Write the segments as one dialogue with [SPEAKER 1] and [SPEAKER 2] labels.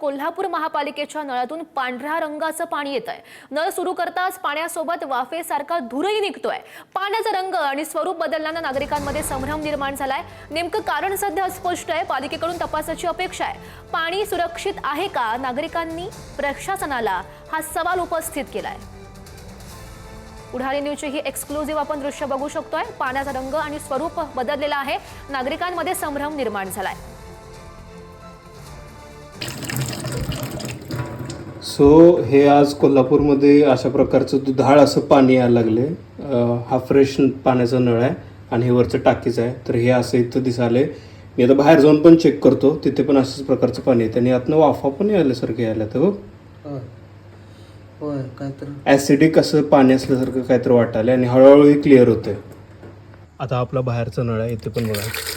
[SPEAKER 1] कोल्हापूर महापालिकेच्या नळातून पांढऱ्या रंगाचं पाणी येत आहे। नळ सुरू करताच पाण्यासोबत वाफेसारखा धूरही निघतोय। पाण्याचा रंग आणि स्वरूप बदलल्यानं नागरिकांमध्ये संभ्रम निर्माण झालाय। नेमकं कारण सध्या अस्पष्ट आहे। पालिकेकडून तपासाची अपेक्षा आहे। पाणी सुरक्षित आहे का? नागरिकांनी प्रशासनाला हा सवाल उपस्थित केलाय। पुढारी न्यूजची ही एक्सक्लुझिव्ह आपण दृश्य बघू शकतोय। पाण्याचा रंग आणि स्वरूप बदललेला आहे। नागरिकांमध्ये संभ्रम निर्माण झालाय।
[SPEAKER 2] हे आज कोल्हापूरमध्ये अशा प्रकारचं दुधाळ असं पाणी यायला लागले। हा फ्रेश पाण्याचा नळ आहे आणि हे वरचं टाकीच आहे। तर हे असं इथं दिसाले। मी आता बाहेर जाऊन पण चेक करतो, तिथे पण अशाच प्रकारचं पाणी येतं आणि यातनं वाफा पण यायल्यासारखं यायला तर
[SPEAKER 3] होय काहीतरी
[SPEAKER 2] ॲसिडिक असं पाणी असल्यासारखं काहीतरी वाटायला आणि हळूहळू हे क्लिअर होते। आता आपला बाहेरचा नळ आहे, इथे पण बघा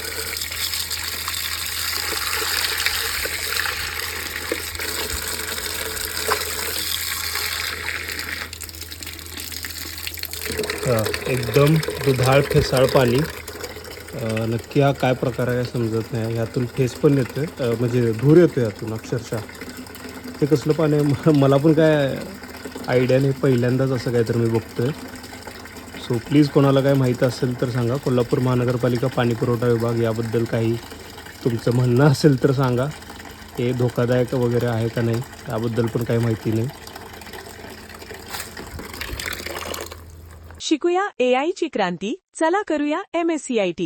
[SPEAKER 2] एकदम दुधाळ फेसाळ पाणी। नक्की हा काय प्रकार आहे समजत नाही। यातून फेस पण येतोय, म्हणजे धूर येतोय यातून अक्षरशः। ते कसलं पाणी आहे मला पण काय आयडिया नाही, पहिल्यांदाच असं काहीतरी मी बघतोय। सो प्लीज कोणाला काय माहीत असेल तर सांगा। कोल्हापूर महानगरपालिका पाणी पुरवठा विभाग याबद्दल काही तुमचं म्हणणं असेल तर सांगा। हे धोकादायक वगैरे आहे का नाही याबद्दल पण काही माहिती नाही।
[SPEAKER 4] शिकूया AI ची क्रांती, चला करूया MSCIT।